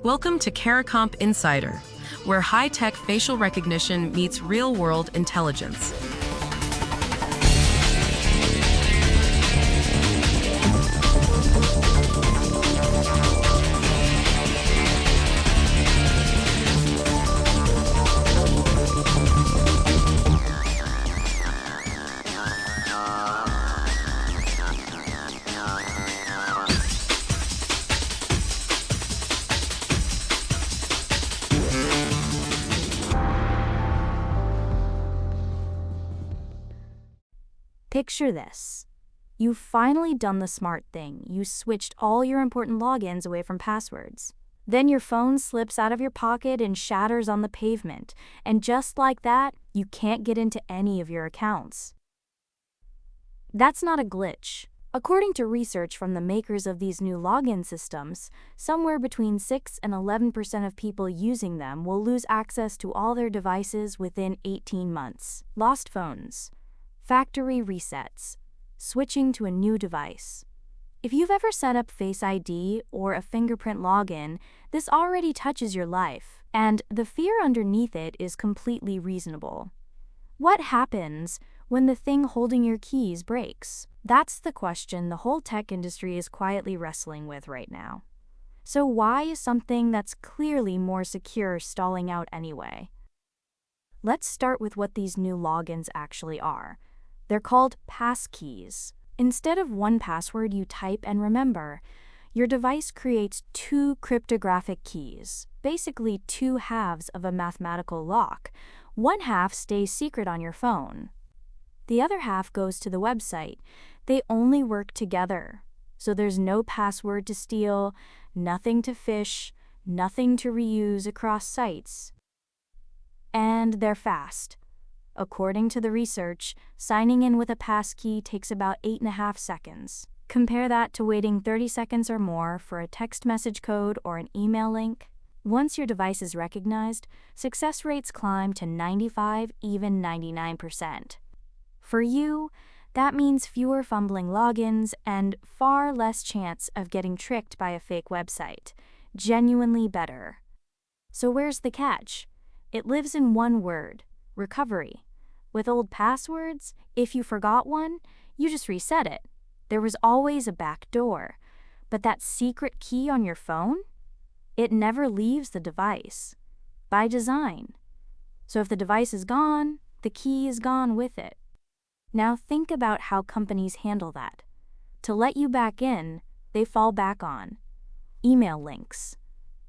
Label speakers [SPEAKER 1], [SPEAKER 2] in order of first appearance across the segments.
[SPEAKER 1] Welcome to CARICOMP Insider, where high-tech facial recognition meets real-world intelligence.
[SPEAKER 2] Picture this. You've finally done the smart thing. You switched all your important logins away from passwords. Then your phone slips out of your pocket and shatters on the pavement. And just like that, you can't get into any of your accounts. That's not a glitch. According to research from the makers of these new login systems, somewhere between 6 and 11% of people using them will lose access to all their devices within 18 months. Lost phones, factory resets, switching to a new device. If you've ever set up Face ID or a fingerprint login, this already touches your life, and the fear underneath it is completely reasonable. What happens when the thing holding your keys breaks? That's the question the whole tech industry is quietly wrestling with right now. So why is something that's clearly more secure stalling out anyway? Let's start with what these new logins actually are. They're called passkeys. Instead of one password you type and remember, your device creates two cryptographic keys, basically two halves of a mathematical lock. One half stays secret on your phone. The other half goes to the website. They only work together, so there's no password to steal, nothing to phish, nothing to reuse across sites. And they're fast. According to the research, signing in with a passkey takes about 8.5 seconds. Compare that to waiting 30 seconds or more for a text message code or an email link. Once your device is recognized, success rates climb to 95, even 99%. For you, that means fewer fumbling logins and far less chance of getting tricked by a fake website. Genuinely better. So where's the catch? It lives in one word: recovery. With old passwords, if you forgot one, you just reset it. There was always a back door. But that secret key on your phone? It never leaves the device. By design. So if the device is gone, the key is gone with it. Now think about how companies handle that. To let you back in, they fall back on email links,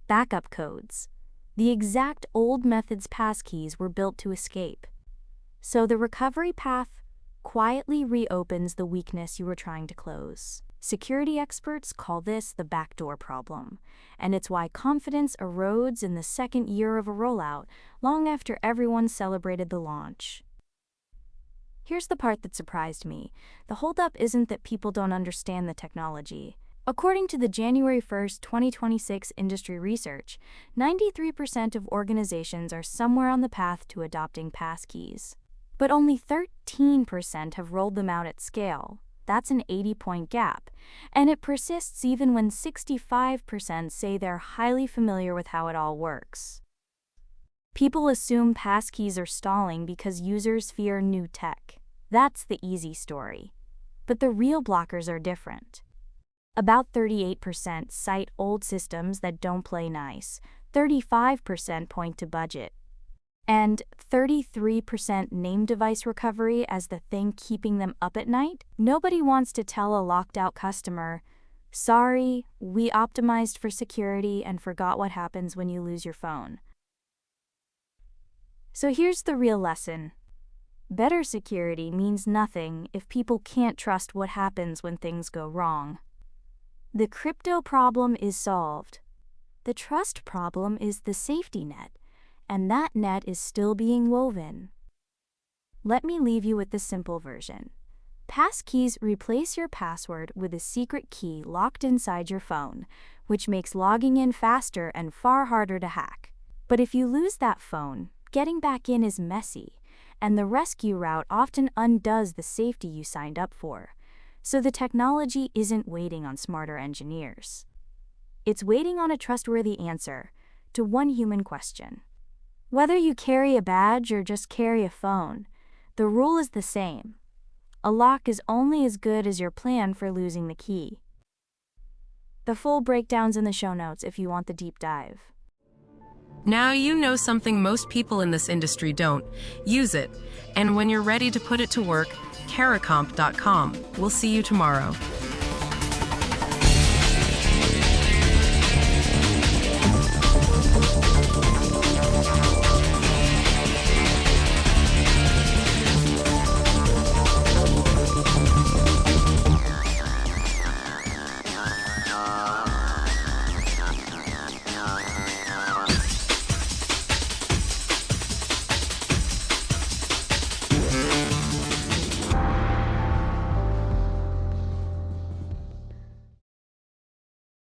[SPEAKER 2] backup codes. The exact old method's passkeys were built to escape. So the recovery path quietly reopens the weakness you were trying to close. Security experts call this the backdoor problem, and it's why confidence erodes in the second year of a rollout, long after everyone celebrated the launch. Here's the part that surprised me. The holdup isn't that people don't understand the technology. According to the January 1st, 2026 industry research, 93% of organizations are somewhere on the path to adopting passkeys. But only 13% have rolled them out at scale. That's an 80-point gap. And it persists even when 65% say they're highly familiar with how it all works. People assume passkeys are stalling because users fear new tech. That's the easy story. But the real blockers are different. About 38% cite old systems that don't play nice, 35% point to budget, and 33% name device recovery as the thing keeping them up at night. Nobody wants to tell a locked-out customer, "Sorry, we optimized for security and forgot what happens when you lose your phone." So here's the real lesson. Better security means nothing if people can't trust what happens when things go wrong. The crypto problem is solved. The trust problem is the safety net, and that net is still being woven. Let me leave you with the simple version. Passkeys replace your password with a secret key locked inside your phone, which makes logging in faster and far harder to hack. But if you lose that phone, getting back in is messy, and the rescue route often undoes the safety you signed up for. So the technology isn't waiting on smarter engineers. It's waiting on a trustworthy answer to one human question. Whether you carry a badge or just carry a phone, the rule is the same. A lock is only as good as your plan for losing the key. The full breakdown's in the show notes if you want the deep dive.
[SPEAKER 1] Now you know something most people in this industry don't. Use it. And when you're ready to put it to work, caracomp.com. We'll see you tomorrow.